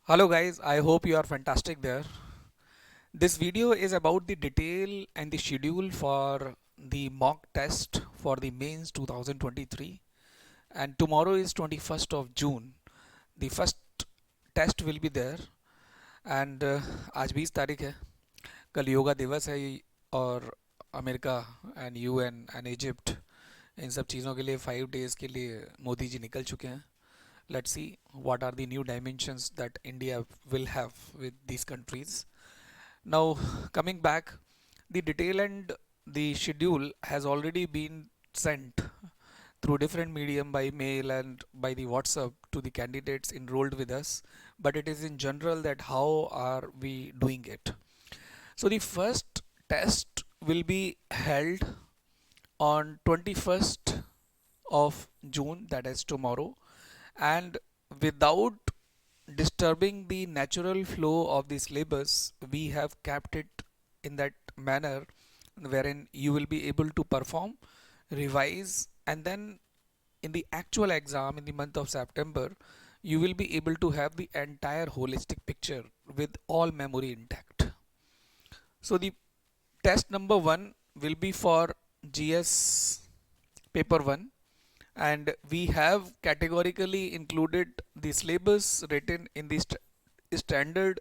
Hello guys, I hope you are fantastic there. This video is about the detail and the schedule for the mock test for the mains 2023, and tomorrow is 21st of June. The first test will be there and आज 20 तारीख है. कल योगा दिवस है और America and UN and Egypt इन सब चीज़ों के लिए 5 डेज़ के लिए मोदी जी निकल चुके हैं. Let's see what are the new dimensions that India will have with these countries. Now, coming back, the detail and the schedule has already been sent through different medium by mail and by the WhatsApp to the candidates enrolled with us, but it is in general that how are we doing it. So the first test will be held on 21st of June, that is tomorrow, and without disturbing the natural flow of the syllabus, we have kept it in that manner wherein you will be able to perform, revise, and then in the actual exam in the month of September, you will be able to have the entire holistic picture with all memory intact. So the test number 1 will be for GS paper 1, and we have categorically included the syllabus written in the standard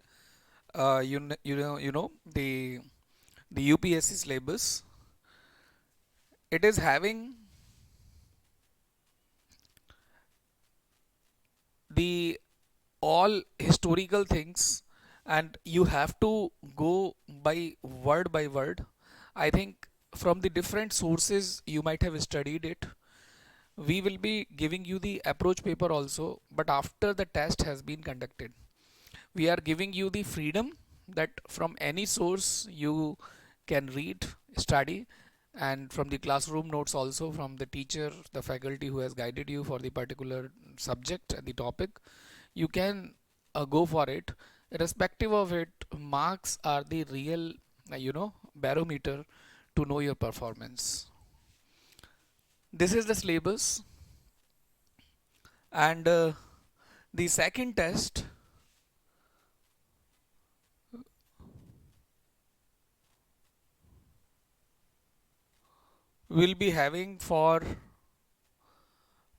the UPSC syllabus. It is having the all historical things, and you have to go by word. I think from the different sources you might have studied it. We will be giving you the approach paper also, but after the test has been conducted, we are giving you the freedom that from any source you can read, study, and from the classroom notes also from the teacher, the faculty who has guided you for the particular subject and the topic, you can go for it. Irrespective of it, marks are the real barometer to know your performance. This is the syllabus, and the second test will be having for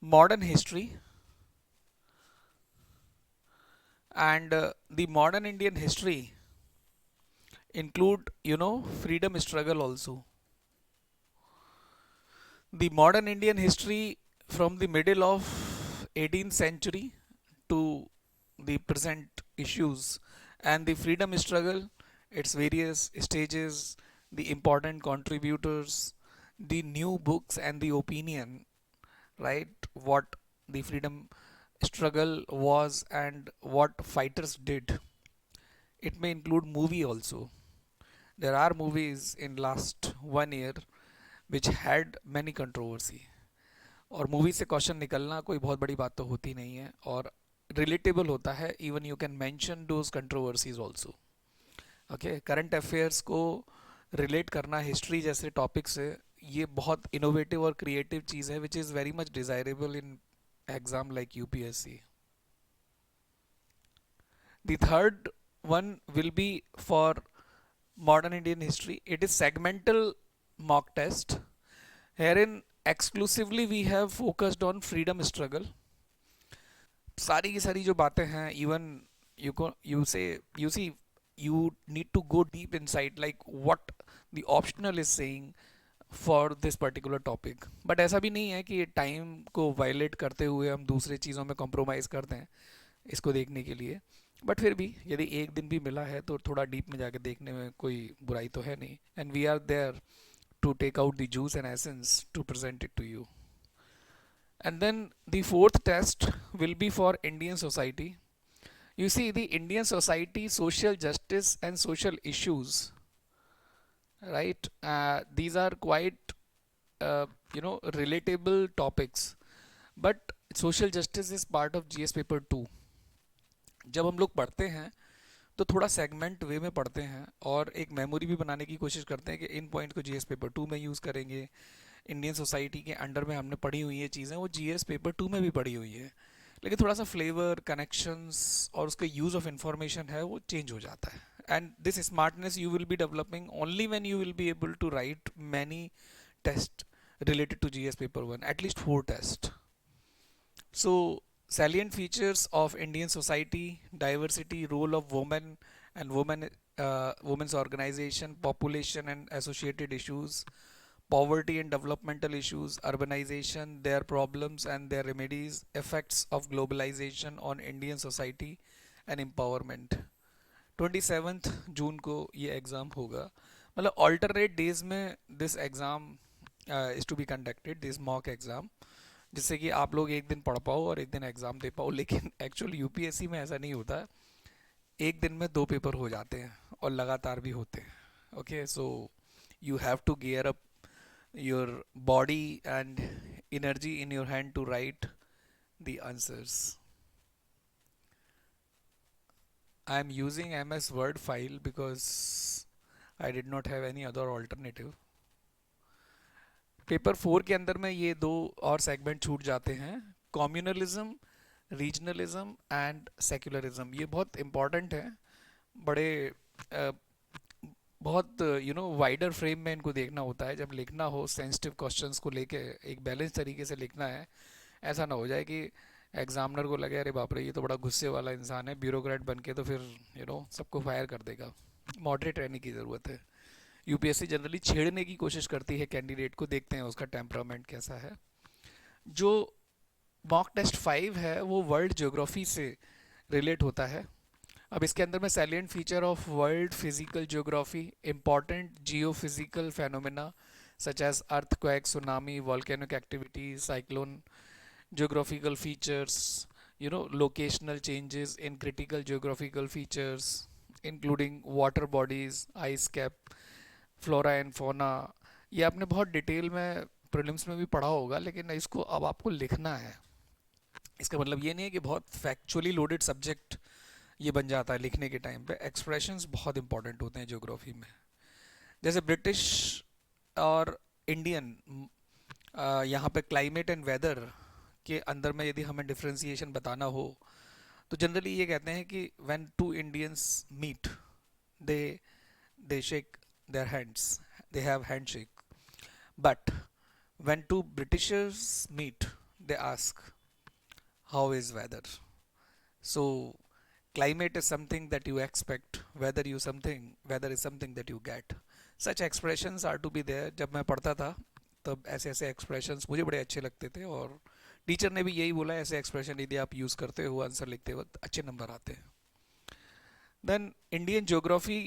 modern history, and the modern Indian history include freedom struggle also. The modern Indian history from the middle of 18th century to the present issues, and the freedom struggle, its various stages, the important contributors, the new books and the opinion, right? What the freedom struggle was and what fighters did. It may include movie also. There are movies in last 1 year which had many controversy, और movie से question निकलना कोई बहुत बड़ी बात तो होती नहीं है, और रिलेटेबल होता है. Even you can mention those controversies also. Okay, current affairs को रिलेट करना हिस्ट्री जैसे टॉपिक से, ये बहुत इनोवेटिव और क्रिएटिव चीज़ है which is very much desirable in exam like UPSC. The third one will be for modern Indian history. It is segmental mock test. Herein exclusively we have focused on freedom struggle. सारी की सारी जो बातें हैं, even you see you need to go deep inside like what the optional is saying for this particular topic. But ऐसा भी नहीं है कि टाइम को वायलेट करते हुए हम दूसरे चीज़ों में कॉम्प्रोमाइज़ करते हैं इसको देखने के लिए. बट फिर भी यदि एक दिन भी मिला है तो थोड़ा डीप में जाके देखने में कोई बुराई तो है नहीं. And we are there to take out the juice and essence to present it to you. And then the fourth test will be for Indian society. You see, the Indian society, social justice and social issues, right? These are quite relatable topics. But social justice is part of GS paper 2. जब हम लोग पढ़ते हैं तो थोड़ा segment वे में पढ़ते हैं और एक मेमोरी भी बनाने की कोशिश करते हैं कि इन पॉइंट को जीएस पेपर 2 में यूज़ करेंगे. इंडियन सोसाइटी के अंडर में हमने पढ़ी हुई ये चीज़ें वो जीएस पेपर 2 में भी पढ़ी हुई है. लेकिन थोड़ा सा फ्लेवर, कनेक्शंस और उसका यूज़ ऑफ इंफॉर्मेशन है वो चेंज हो जाता है. And this smartness you will be developing only when you will be able to write many test related to GS paper 1, at least 4 tests. So, salient features of Indian society, diversity, role of women and women's organization, population and associated issues, poverty and developmental issues, urbanization, their problems and their remedies, effects of globalization on Indian society and empowerment. 27th जून को ये exam होगा. मतलब alternate days में this exam is to be conducted, this mock exam, जिससे कि आप लोग एक दिन पढ़ पाओ और एक दिन एग्ज़ाम दे पाओ. लेकिन एक्चुअल यूपीएससी में ऐसा नहीं होता. एक दिन में 2 पेपर हो जाते हैं और लगातार भी होते हैं. Okay, so you have to gear up your body and energy in your hand to write the answers. I am using MS Word file because I did not have any other alternative. Paper 4 के अंदर में ये दो और segment छूट जाते हैं, communalism, regionalism and secularism. ये बहुत इंपॉर्टेंट है. बड़े बहुत वाइडर फ्रेम में इनको देखना होता है. जब लिखना हो सेंसिटिव क्वेश्चंस को लेके एक बैलेंस तरीके से लिखना है. ऐसा ना हो जाए कि एग्जामिनर को लगे अरे बाप रे ये तो बड़ा गुस्से वाला इंसान है, ब्यूरोक्रेट बन के तो फिर सबको फायर कर देगा. मॉडरेट रहने की ज़रूरत है. यूपीएससी जनरली छेड़ने की कोशिश करती है कैंडिडेट को, देखते हैं उसका टेम्परामेंट कैसा है. जो मॉक टेस्ट 5 है वो वर्ल्ड ज्योग्राफी से रिलेट होता है. अब इसके अंदर में salient feature of world physical geography, important geophysical phenomena such as earthquake, tsunami, volcanic activity, cyclone, geographical features, locational changes in critical geographical features, including water bodies, ice cap, flora and fauna. ये आपने बहुत detail में prelims में भी पढ़ा होगा, लेकिन इसको अब आपको लिखना है. इसका मतलब ये नहीं है कि बहुत फैक्चुअली लोडेड सब्जेक्ट ये बन जाता है लिखने के टाइम पे. एक्सप्रेशंस बहुत इंपॉर्टेंट होते हैं ज्योग्राफी में. जैसे ब्रिटिश और इंडियन, यहाँ पे क्लाइमेट एंड वेदर के अंदर में यदि हमें डिफ्रेंसिएशन बताना हो तो जनरली ये कहते हैं कि when two Indians meet they they shake their hands, they have handshake. But when two Britishers meet they ask how is weather. So climate is something that you expect, weather is something that you get. Such expressions are to be there. जब मैं पढ़ता था तब ऐसे ऐसे expressions मुझे बड़े अच्छे लगते थे, और टीचर ने भी यही बोला ऐसे एक्सप्रेशन यदि आप यूज़ करते हो आंसर लिखते वक्त अच्छे नंबर आते हैं. देन इंडियन ज्योग्राफी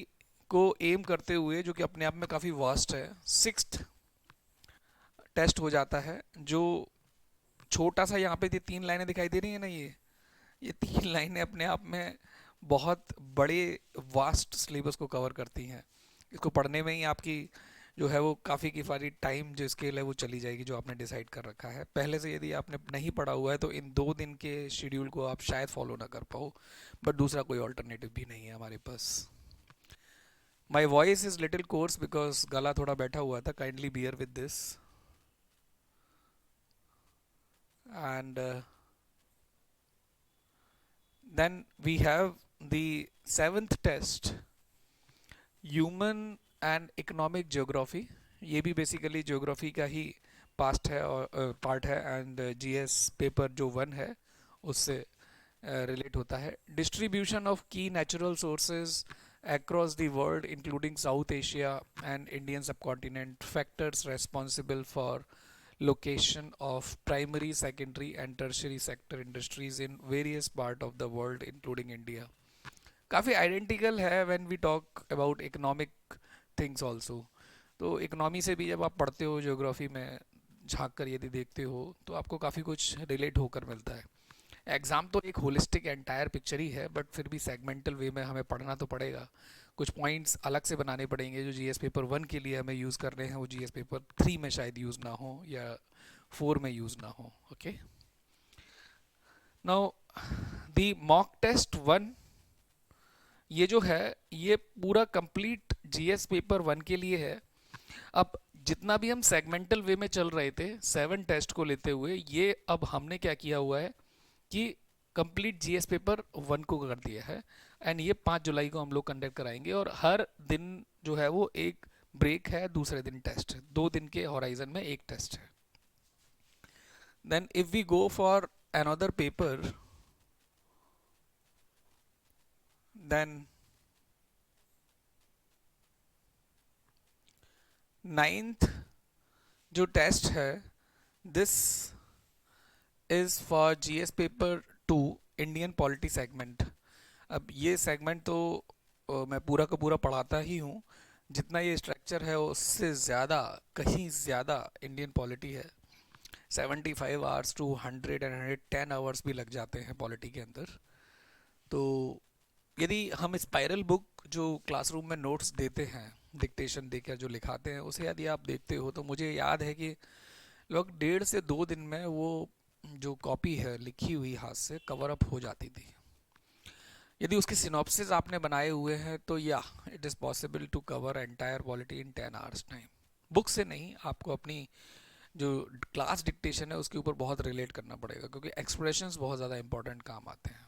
को एम करते हुए, जो कि अपने आप में काफ़ी वास्ट है, 6th टेस्ट हो जाता है. जो छोटा सा यहाँ पे 3 लाइनें दिखाई दे रही है ना, ये 3 लाइनें अपने आप में बहुत बड़े वास्ट सिलेबस को कवर करती हैं. इसको पढ़ने में ही आपकी जो है वो काफ़ी की सारी टाइम जो स्केल है वो चली जाएगी जो आपने डिसाइड कर रखा है पहले से. यदि आपने नहीं पढ़ा हुआ है तो इन 2 दिन के शेड्यूल को आप शायद फॉलो ना कर पाओ, बट दूसरा कोई ऑल्टरनेटिव भी नहीं है हमारे पास. My voice is little coarse because गला थोड़ा बैठा हुआ था. Kindly bear with this. And then we have the 7th test, human and economic geography. ये भी बेसिकली ज्योग्राफी का ही पास्ट है और पार्ट है, एंड जीएस पेपर जो 1 है उससे रिलेट होता है. डिस्ट्रीब्यूशन ऑफ की natural sources across the world including South Asia and Indian subcontinent, factors responsible for location of primary, secondary and tertiary sector industries in various part of the world including India. काफ़ी identical है when we talk about economic things also. तो economy से भी जब आप पढ़ते हो geography में झांक कर यदि देखते हो तो आपको काफ़ी कुछ रिलेट होकर मिलता है. एग्ज़ाम तो एक होलिस्टिक एंटायर पिक्चर ही है, बट फिर भी सेगमेंटल वे में हमें पढ़ना तो पड़ेगा. कुछ पॉइंट्स अलग से बनाने पड़ेंगे जो जीएस पेपर 1 के लिए हमें यूज़ कर रहे हैं, वो जीएस पेपर 3 में शायद यूज़ ना हो या 4 में यूज़ ना हो. Okay, now the mock test 1 ये जो है ये पूरा कंप्लीट जीएस पेपर 1 के लिए है. अब जितना भी हम सेगमेंटल वे में चल रहे थे 7 टेस्ट को लेते हुए, ये अब हमने क्या किया हुआ है कि कंप्लीट जीएस पेपर 1 को कर दिया है, एंड ये 5 जुलाई को हम लोग कंडक्ट कराएंगे, और हर दिन जो है वो एक ब्रेक है, दूसरे दिन टेस्ट है, 2 दिन के हॉराइजन में एक टेस्ट है. Then if we go for another paper, then 9th जो टेस्ट है, this is for GS paper 2, Indian polity segment. अब ये सेगमेंट तो मैं पूरा का पूरा पढ़ाता ही हूँ. जितना ये स्ट्रक्चर है उससे ज़्यादा, कहीं ज़्यादा इंडियन पॉलिटी है. 75 आवर्स टू 100 आवर्स भी लग जाते हैं पॉलिटी के अंदर. तो यदि हम स्पाइरल बुक जो क्लासरूम में नोट्स देते हैं, डिक्टेशन देकर जो लिखाते हैं, उसे यदि आप देखते हो तो मुझे याद है कि लोग 1.5 से 2 दिन में वो जो कॉपी है लिखी हुई हाथ से कवर अप हो जाती थी. यदि उसके सिनॉप्सिस आपने बनाए हुए हैं तो या it is possible to cover entire polity in 10 hours time. Book से नहीं, आपको अपनी जो क्लास डिक्टेशन है उसके ऊपर बहुत रिलेट करना पड़ेगा, क्योंकि एक्सप्रेशंस बहुत ज़्यादा इंपॉर्टेंट काम आते हैं.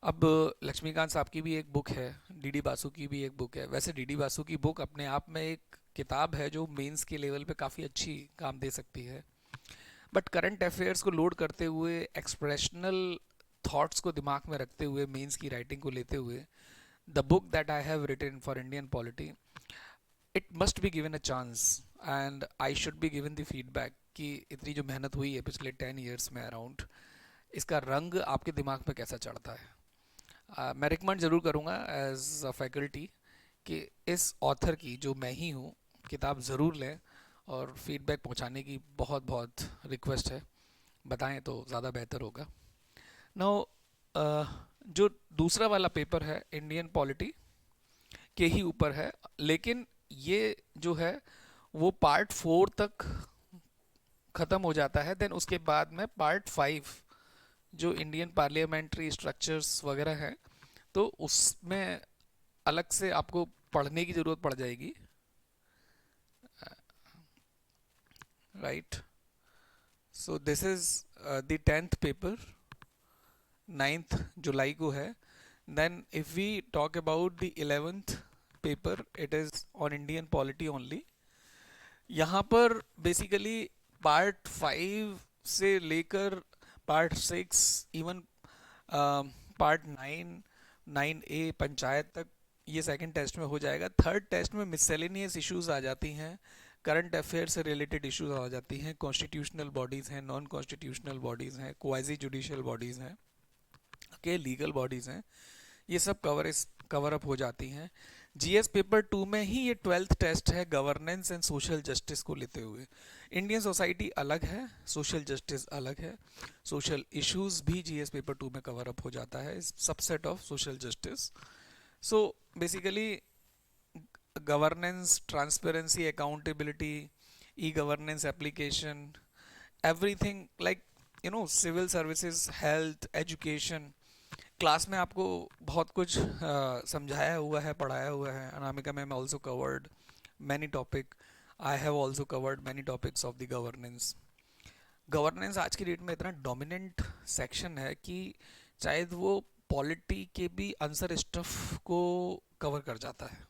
अब लक्ष्मीकांत साहब की भी एक बुक है, डीडी बासु की भी एक बुक है. वैसे डीडी बासु की बुक अपने आप में एक किताब है जो मेंस के लेवल पे काफ़ी अच्छी काम दे सकती है, बट करंट अफेयर्स को लोड करते हुए, एक्सप्रेशनल थॉट्स को दिमाग में रखते हुए, मेंस की राइटिंग को लेते हुए, the book that I have written for Indian polity, it must be given a chance, and I should be given the feedback कि इतनी जो मेहनत हुई है पिछले 10 ईयर्स में अराउंड, इसका रंग आपके दिमाग में कैसा चढ़ता है. मैं रिकमेंड ज़रूर करूँगा एज अ फैकल्टी कि इस ऑथर की, जो मैं ही हूँ, किताब ज़रूर लें, और फीडबैक पहुँचाने की बहुत बहुत रिक्वेस्ट है. बताएं तो ज़्यादा बेहतर होगा. नाउ जो दूसरा वाला पेपर है इंडियन पॉलिटी के ही ऊपर है, लेकिन ये जो है वो पार्ट 4 तक ख़त्म हो जाता है. देन उसके बाद में पार्ट 5 जो इंडियन पार्लियामेंट्री स्ट्रक्चर्स वगैरह है, तो उसमें अलग से आपको पढ़ने की ज़रूरत पड़ जाएगी, right. So this is the 10th paper, 9th जुलाई को है. Then if we talk about the 11th paper, it is on Indian polity only. यहाँ पर बेसिकली पार्ट 5 से लेकर part 6, even part 9, 9A panchayat तक ये सेकंड टेस्ट में हो जाएगा. थर्ड टेस्ट में मिससेलेनियस इश्यूज आ जाती हैं, करंट अफेयर से रिलेटेड इश्यूज आ जाती हैं, कॉन्स्टिट्यूशनल बॉडीज़ हैं, नॉन कॉन्स्टिट्यूशनल बॉडीज़ हैं, क्वाजी जुडिशियल बॉडीज़ हैं, के लीगल बॉडीज़ हैं, ये सब कवर अप हो जाती हैं. जीएस पेपर 2 में ही ये 12th टेस्ट है, गवर्नेंस एंड सोशल जस्टिस को लेते हुए. इंडियन सोसाइटी अलग है, सोशल जस्टिस अलग है. सोशल इश्यूज भी जीएस पेपर 2 में कवर अप हो जाता है, subset of social justice. So basically governance, transparency, accountability, e governance application, everything like civil services, health, education. Class में आपको बहुत कुछ समझाया हुआ है, पढ़ाया हुआ है. Anamika ma'am also covered many topic. I have also covered many topics of the governance. Governance आज की डेट में इतना डोमिनेंट सेक्शन है कि शायद वो पॉलिटी के भी आंसर स्टफ को कवर कर जाता है.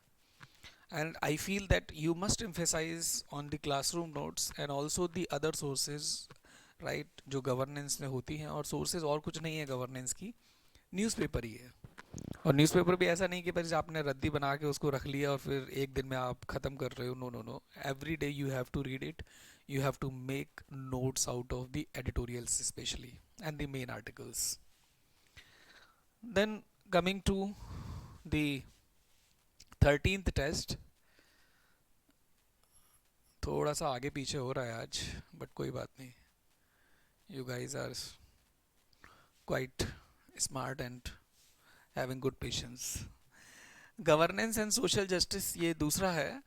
And I feel that you must emphasize on the classroom notes and also the other sources, right, जो गवर्नेंस में होती हैं. और सोर्सेज और कुछ नहीं है गवर्नेंस की, न्यूज़पेपर ही है. और न्यूज़पेपर भी ऐसा नहीं कि बस आपने रद्दी बना के उसको रख लिया और फिर एक दिन में आप ख़त्म कर रहे हो. No no no, every day you have to read it, you have to make notes out of the editorials especially and the main articles. Then coming to the 13th test, थोड़ा सा आगे पीछे हो रहा है आज, बट कोई बात नहीं. You guys are quite smart and having good patience. Governance and social justice ये दूसरा है.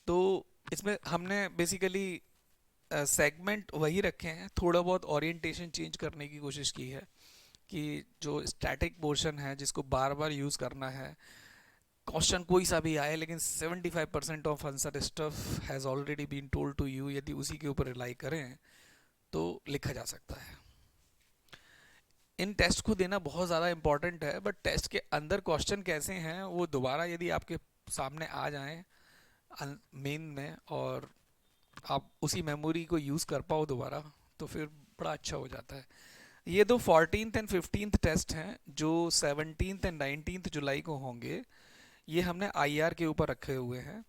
तो इसमें हमने बेसिकली सेगमेंट वही रखे हैं, थोड़ा बहुत ओरिएंटेशन चेंज करने की कोशिश की है कि जो स्टैटिक पोर्शन है जिसको बार बार यूज़ करना है, क्वेश्चन कोई सा भी आए, लेकिन 75% of answer stuff has already been told to you, यदि उसी के ऊपर रिलाई करें तो लिखा जा सकता है. इन टेस्ट को देना बहुत ज़्यादा इम्पॉर्टेंट है, बट टेस्ट के अंदर क्वेश्चन कैसे हैं वो दोबारा यदि आपके सामने आ जाएं मेन में, और आप उसी मेमोरी को यूज़ कर पाओ दोबारा, तो फिर बड़ा अच्छा हो जाता है। ये दो 14th एंड 15th टेस्ट हैं जो 17th एंड 19th जुलाई को होंगे। ये हमने आईआर के ऊपर रखे हुए हैं।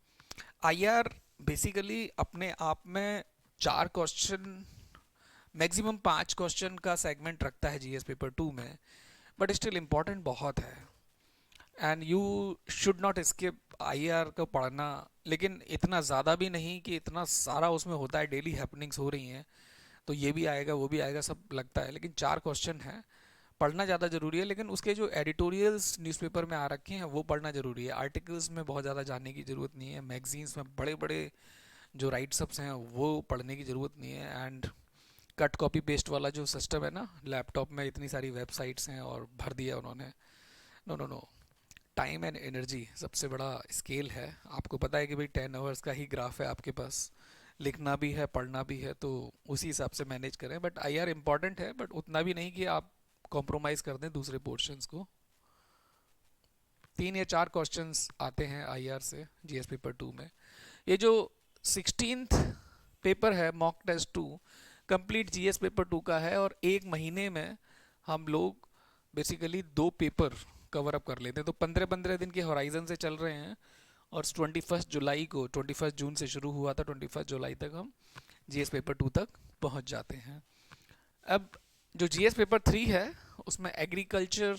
आईआर बेसिकली अपने आप में 4 क्वेश्चन, मैक्सिमम 5 क्वेश्चन का सेगमेंट रखता है जीएस पेपर 2 में, बट स्टिल इम्पोर्टेंट बहुत है and you should not skip IR को पढ़ना। लेकिन इतना ज़्यादा भी नहीं कि इतना सारा उसमें होता है, डेली हैपनिंग्स हो रही हैं तो ये भी आएगा वो भी आएगा सब लगता है, लेकिन 4 क्वेश्चन हैं। पढ़ना ज़्यादा ज़रूरी है, लेकिन उसके जो एडिटोरियल्स न्यूज़पेपर में आ रखे हैं वो पढ़ना ज़रूरी है। आर्टिकल्स में बहुत ज़्यादा जानने की ज़रूरत नहीं है, मैगजीन्स में बड़े बड़े जो राइट्सअप्स हैं वो पढ़ने की ज़रूरत नहीं है। एंड कट कॉपी पेस्ट वाला जो सिस्टम है ना, लैपटॉप में इतनी सारी वेबसाइट्स हैं और भर दिया उन्होंने, no no no. Time and energy सबसे बड़ा स्केल है। आपको पता है कि भाई 10 आवर्स का ही ग्राफ है आपके पास, लिखना भी है पढ़ना भी है, तो उसी हिसाब से मैनेज करें। बट आईआर इम्पॉर्टेंट है, बट उतना भी नहीं कि आप कॉम्प्रोमाइज़ कर दें दूसरे पोर्शंस को। 3 या 4 क्वेश्चंस आते हैं आईआर से जीएस पेपर 2 में। ये जो 16th पेपर है mock test 2, complete GS paper 2 का है, और 1 महीने में हम लोग बेसिकली 2 पेपर कवर अप कर लेते हैं। तो 15-15 दिन के होराइजन से चल रहे हैं, और 21 जुलाई को, 21 जून से शुरू हुआ था, 21 जुलाई तक हम जीएस पेपर 2 तक पहुंच जाते हैं। अब जो जीएस पेपर 3 है उसमें एग्रीकल्चर,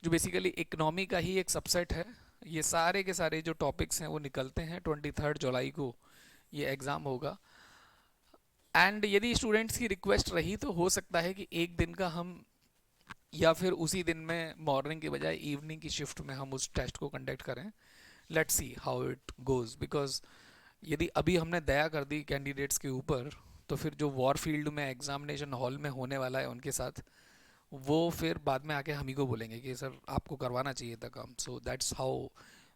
जो बेसिकली इकोनॉमी का ही एक सबसेट है, ये सारे के सारे जो टॉपिक्स हैं वो निकलते हैं। 23 जुलाई को ये एग्ज़ाम होगा। एंड यदि स्टूडेंट्स की रिक्वेस्ट रही तो हो सकता है कि एक दिन का हम, या फिर उसी दिन में मॉर्निंग के बजाय इवनिंग की शिफ्ट में हम उस टेस्ट को कंडक्ट करें। Let's see how it goes, because यदि अभी हमने दया कर दी कैंडिडेट्स के ऊपर, तो फिर जो वॉर फील्ड में एग्जामिनेशन हॉल में होने वाला है उनके साथ, वो फिर बाद में आके हम ही को बोलेंगे कि सर आपको करवाना चाहिए था काम। So that's how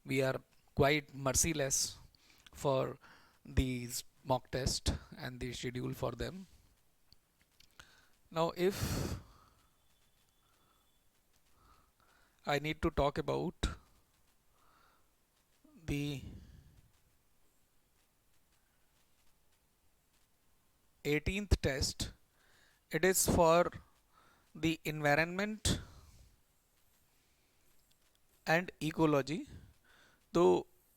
we are quite merciless for these mock test and the schedule for them. Now if I need to talk about the 18th test, it is for the environment and ecology. तो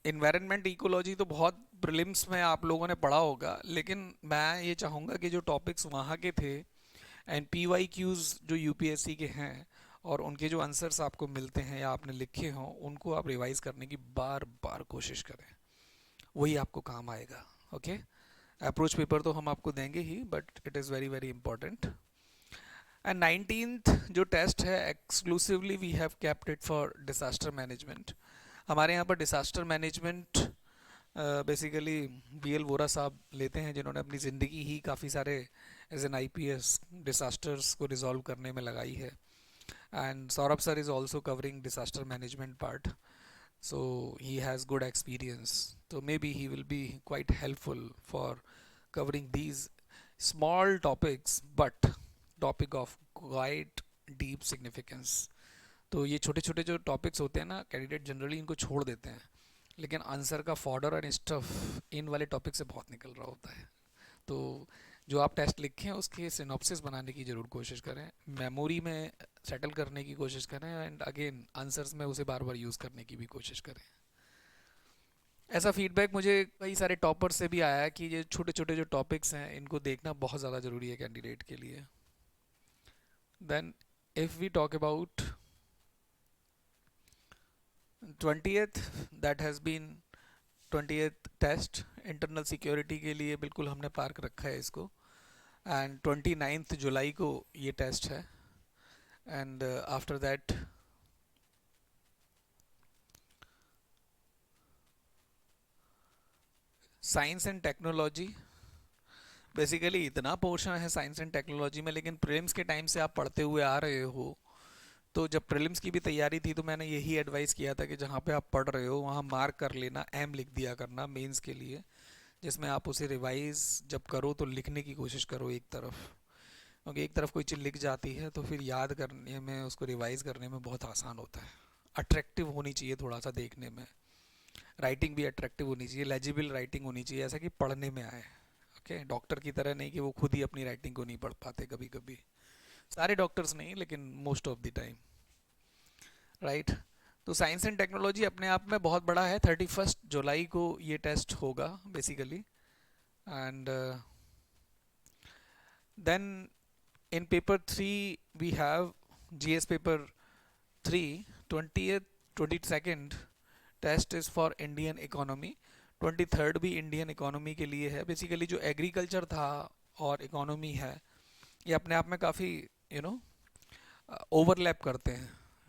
environment ecology तो बहुत prelims में आप लोगों ने पढ़ा होगा, लेकिन मैं ये चाहूँगा कि जो टॉपिक्स वहाँ के थे एंड पी वाई क्यूज़ जो यूपीएससी के हैं, और उनके जो आंसर्स आपको मिलते हैं या आपने लिखे हों, उनको आप रिवाइज करने की बार बार कोशिश करें, वही आपको काम आएगा। ओके, अप्रोच पेपर तो हम आपको देंगे ही, but it is very very important. And 19th जो टेस्ट है, exclusively we have kept it for disaster management. हमारे यहाँ पर disaster management basically B L Vora साहब लेते हैं, जिन्होंने अपनी ज़िंदगी ही काफ़ी सारे एज एन आईपीएस डिसास्टर्स को रिजॉल्व करने में लगाई है। And Saurabh sir is also covering disaster management part, so he has good experience, so maybe he will be quite helpful for covering these small topics but topic of quite deep significance. तो ये छोटे छोटे जो topics होते हैं ना, candidate generally इनको छोड़ देते हैं, लेकिन आंसर का फॉर्डर एंड स्टफ इन वाले टॉपिक से बहुत निकल रहा होता है। तो जो आप टेस्ट लिखें उसके सिनॉप्सिस बनाने की ज़रूर कोशिश करें, मेमोरी में सेटल करने की कोशिश करें, एंड अगेन आंसर्स में उसे बार बार यूज़ करने की भी कोशिश करें। ऐसा फीडबैक मुझे कई सारे टॉपर्स से भी आया है कि ये छोटे छोटे जो टॉपिक्स हैं इनको देखना बहुत ज़्यादा ज़रूरी है कैंडिडेट के लिए। Then if we talk about 20th, that has been 20th test internal security के लिए बिल्कुल हमने पार्क रखा है इसको। एंड 29th जुलाई को ये टेस्ट है। And after that science and technology, basically इतना पोर्शन है साइंस एंड टेक्नोलॉजी में, लेकिन प्रीलिम्स के टाइम से आप पढ़ते हुए आ रहे हो, तो जब प्रीलिम्स की भी तैयारी थी तो मैंने यही एडवाइस किया था कि जहाँ पे आप पढ़ रहे हो वहाँ मार्क कर लेना, एम लिख दिया करना मेंस के लिए, जिसमें आप उसे रिवाइज जब करो तो लिखने की कोशिश करो एक तरफ। क्योंकि एक तरफ कोई चीज़ लिख जाती है तो फिर याद करने में, उसको रिवाइज करने में बहुत आसान होता है। अट्रैक्टिव होनी चाहिए थोड़ा सा देखने में, राइटिंग भी अट्रैक्टिव होनी चाहिए, लेजिबल राइटिंग होनी चाहिए, ऐसा कि पढ़ने में आए। ओके, डॉक्टर की तरह नहीं कि वो खुद ही अपनी राइटिंग को नहीं पढ़ पाते कभी कभी, सारे डॉक्टर्स नहीं लेकिन most of the time, right. तो साइंस एंड टेक्नोलॉजी अपने आप में बहुत बड़ा है। 31 जुलाई को ये टेस्ट होगा basically. And then in paper 3 we have GS paper 3, 22nd test is for Indian economy. 23rd भी इंडियन इकोनॉमी के लिए है। बेसिकली जो एग्रीकल्चर था और इकोनॉमी है, ये अपने आप में काफ़ी यू नो ओवरलैप करते हैं,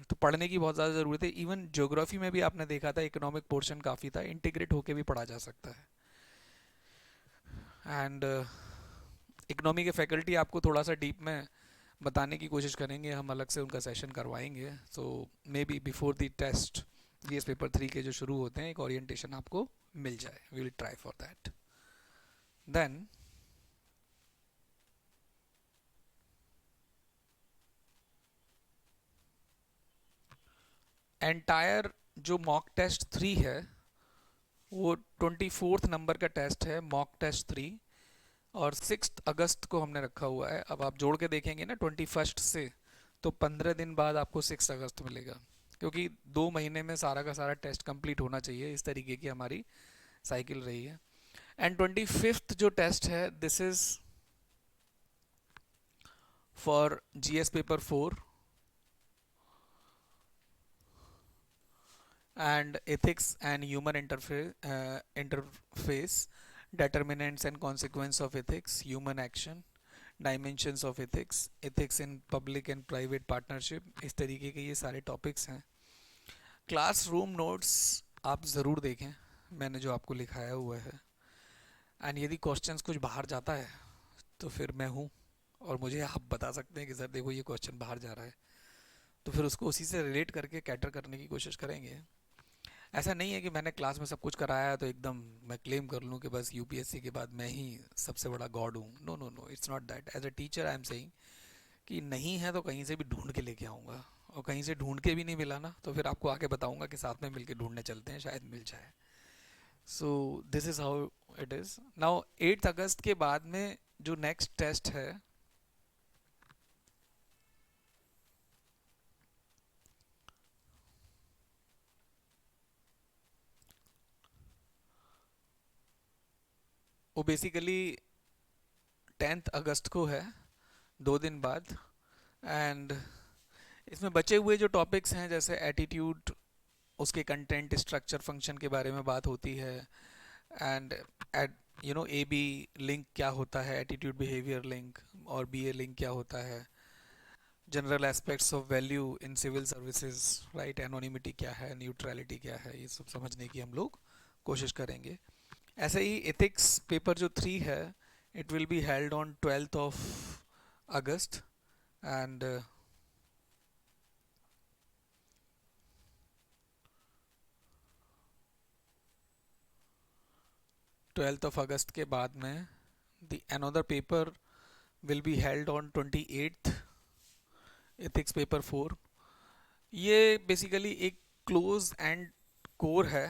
तो पढ़ने की बहुत ज़्यादा ज़रूरत है। इवन ज्योग्राफी में भी आपने देखा था इकोनॉमिक पोर्शन काफ़ी था, इंटीग्रेट होके भी पढ़ा जा सकता है। एंड इकोनॉमी के फैकल्टी आपको थोड़ा सा डीप में बताने की कोशिश करेंगे, हम अलग से उनका सेशन करवाएंगे। So maybe before the test GS paper 3 के जो शुरू होते हैं, एक ओरिएंटेशन आपको मिल जाए। We will try for that. Then entire जो मॉक टेस्ट 3 है, वो 24 नंबर का टेस्ट है, मॉक टेस्ट 3। और 6 अगस्त को हमने रखा हुआ है। अब आप जोड़ के देखेंगे ना 21 से, तो 15 दिन बाद आपको 6 अगस्त मिलेगा, क्योंकि 2 महीने में सारा का सारा टेस्ट कंप्लीट होना चाहिए। इस तरीके की हमारी साइकिल रही है। एंड 25th जो टेस्ट है, this is for GS paper 4 and ethics and human interface, determinants and consequence of ethics, human action, dimensions of ethics, ethics in public and private partnership। इस तरीके के ये सारे टॉपिक्स हैं। क्लासरूम नोट्स आप ज़रूर देखें, मैंने जो आपको लिखाया हुआ है। एंड यदि क्वेश्चंस कुछ बाहर जाता है तो फिर मैं हूँ, और मुझे आप बता सकते हैं कि सर देखो ये क्वेश्चन बाहर जा रहा है, तो फिर उसको उसी से रिलेट करके कैटर करने की कोशिश करेंगे। ऐसा नहीं है कि मैंने क्लास में सब कुछ कराया तो एकदम मैं क्लेम कर लूँ कि बस यूपीएससी के बाद मैं ही सबसे बड़ा गॉड हूँ। No no no, it's not that. As a teacher I am saying कि नहीं है तो कहीं से भी ढूंढ के लेके आऊँगा, और कहीं से ढूंढ के भी नहीं मिला ना, तो फिर आपको आके बताऊँगा कि साथ में मिलके ढूंढने चलते हैं, शायद मिल जाए। सो this is how it is now. 8 अगस्त के बाद में जो नेक्स्ट टेस्ट है, वो बेसिकली 10 अगस्त को है, 2 दिन बाद। एंड इसमें बचे हुए जो टॉपिक्स हैं, जैसे एटीट्यूड, उसके कंटेंट स्ट्रक्चर फंक्शन के बारे में बात होती है। And at A B link क्या होता है, एटीट्यूड बिहेवियर लिंक, और बी ए लिंक क्या होता है, general aspects of value in civil services, right, anonymity क्या है, न्यूट्रलिटी क्या है, ये सब समझने की हम लोग कोशिश करेंगे। ऐसे ही एथिक्स पेपर जो 3 है, it will be held on 12th of August। And 12th of August के बाद में the another paper will be held on 28th, ethics paper 4। ये बेसिकली एक क्लोज एंड कोर है।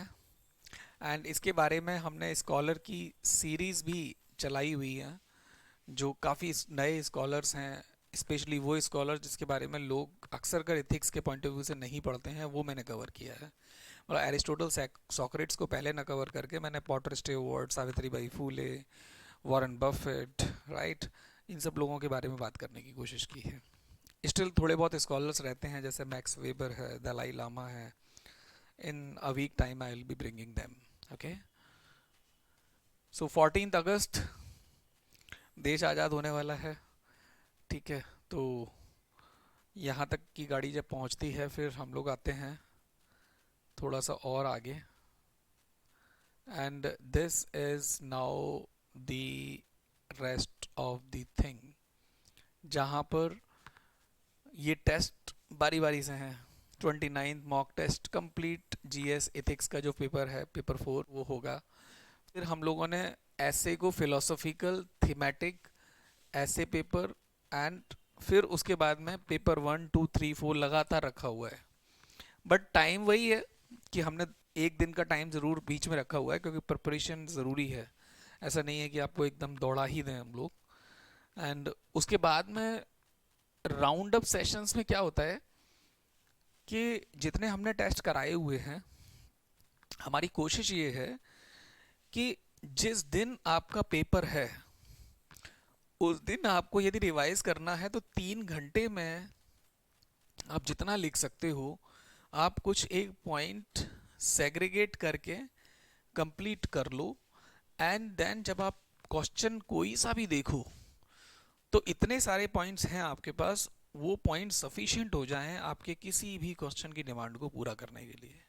एंड इसके बारे में हमने स्कॉलर की सीरीज़ भी चलाई हुई है, जो काफ़ी नए स्कॉलर्स हैं, स्पेशली वो स्कॉलर जिसके बारे में लोग अक्सर कर इथिक्स के पॉइंट ऑफ व्यू से नहीं पढ़ते हैं, वो मैंने कवर किया है। मतलब एरिस्टोटल, सॉक्रेट्स को पहले न कवर करके मैंने Potter Stewart, Savitri Bai Phule, Warren Buffett, right, इन सब लोगों के बारे में बात करने की कोशिश की है। स्टिल थोड़े बहुत स्कॉलर्स रहते हैं, जैसे मैक्स वेबर है, दलाई लामा है। In a week time I will be bringing them. Okay, so 14th अगस्त देश आज़ाद होने वाला है। ठीक है, तो यहाँ तक की गाड़ी जब पहुँचती है, फिर हम लोग आते हैं थोड़ा सा और आगे। And this is now the rest of the thing, जहाँ पर ये टेस्ट बारी बारी से हैं। 29th mock test complete GS ethics का जो पेपर है, पेपर 4, वो होगा। फिर हम लोगों ने ऐसे को फिलोसॉफिकल थीमेटिक ऐसे पेपर एंड फिर उसके बाद में पेपर 1 2 3 4 लगातार रखा हुआ है। बट टाइम वही है कि हमने एक दिन का टाइम ज़रूर बीच में रखा हुआ है, क्योंकि प्रिपरेशन ज़रूरी है। ऐसा नहीं है कि आपको एकदम दौड़ा ही दें हम लोग। एंड उसके बाद में राउंड अप सेशंस में क्या होता है कि जितने हमने टेस्ट कराए हुए हैं, हमारी कोशिश ये है कि जिस दिन आपका पेपर है उस दिन आपको यदि रिवाइज करना है तो 3 घंटे में आप जितना लिख सकते हो, आप कुछ एक पॉइंट सेग्रीगेट करके कंप्लीट कर लो। एंड देन जब आप क्वेश्चन कोई सा भी देखो तो इतने सारे पॉइंट्स हैं आपके पास, वो पॉइंट सफिशिएंट हो जाएं आपके किसी भी क्वेश्चन की डिमांड को पूरा करने के लिए।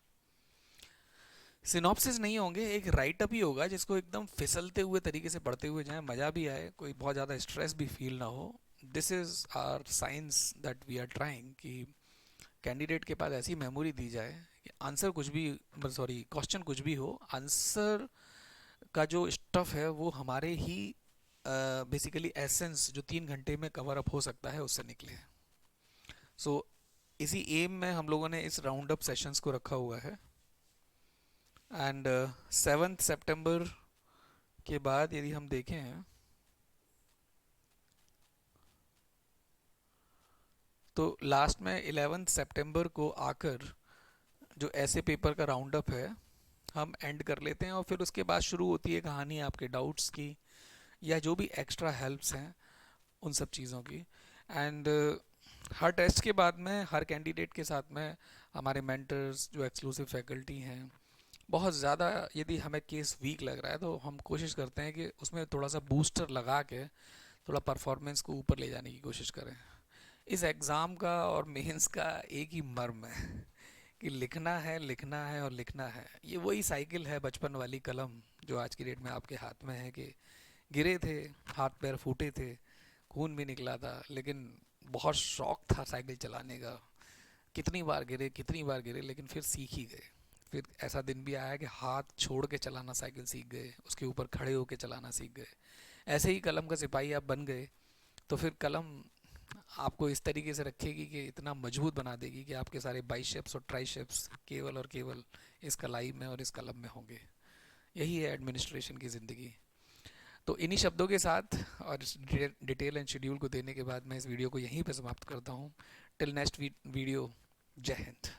सिनॉप्सिस नहीं होंगे, एक राइट अप ही होगा जिसको एकदम फिसलते हुए तरीके से पढ़ते हुए जाएं, मज़ा भी आए, कोई बहुत ज़्यादा स्ट्रेस भी फील ना हो। This is our science that we are trying कि कैंडिडेट के पास ऐसी मेमोरी दी जाए कि आंसर कुछ भी, सॉरी क्वेश्चन कुछ भी हो, आंसर का जो स्टफ है वो हमारे ही बेसिकली एसेंस जो 3 घंटे में कवर अप हो सकता है उससे निकले। सो इसी एम में हम लोगों ने इस राउंड अप सेशंस को रखा हुआ है। एंड 7 सितंबर के बाद यदि हम देखें तो लास्ट में 11 सितंबर को आकर जो ऐसे पेपर का राउंड अप है हम एंड कर लेते हैं, और फिर उसके बाद शुरू होती है कहानी आपके डाउट्स की या जो भी एक्स्ट्रा हेल्प्स हैं उन सब चीज़ों की। एंड हर टेस्ट के बाद में हर कैंडिडेट के साथ में हमारे मेंटर्स जो एक्सक्लूसिव फैकल्टी हैं, बहुत ज़्यादा यदि हमें केस वीक लग रहा है तो हम कोशिश करते हैं कि उसमें थोड़ा सा बूस्टर लगा के थोड़ा परफॉर्मेंस को ऊपर ले जाने की कोशिश करें। इस एग्ज़ाम का और मेंस का एक ही मर्म है कि लिखना है, लिखना है और लिखना है। ये वही साइकिल है, बचपन वाली कलम जो आज की डेट में आपके हाथ में है कि गिरे थे, हाथ पैर फूटे थे, खून भी निकला था, लेकिन बहुत शौक था साइकिल चलाने का। कितनी बार गिरे, कितनी बार गिरे, लेकिन फिर सीख ही गए। फिर ऐसा दिन भी आया कि हाथ छोड़ के चलाना साइकिल सीख गए, उसके ऊपर खड़े होके चलाना सीख गए। ऐसे ही कलम का सिपाही आप बन गए तो फिर कलम आपको इस तरीके से रखेगी कि इतना मजबूत बना देगी कि आपके सारे बाइसेप्स और ट्राइसेप्स केवल और केवल इस कलाई में और इस कलम में होंगे। यही है एडमिनिस्ट्रेशन की ज़िंदगी। तो इन्हीं शब्दों के साथ और इस डिटेल एंड शेड्यूल को देने के बाद मैं इस वीडियो को यहीं पर समाप्त करता हूँ। टिल नेक्स्ट वीडियो, जय हिंद।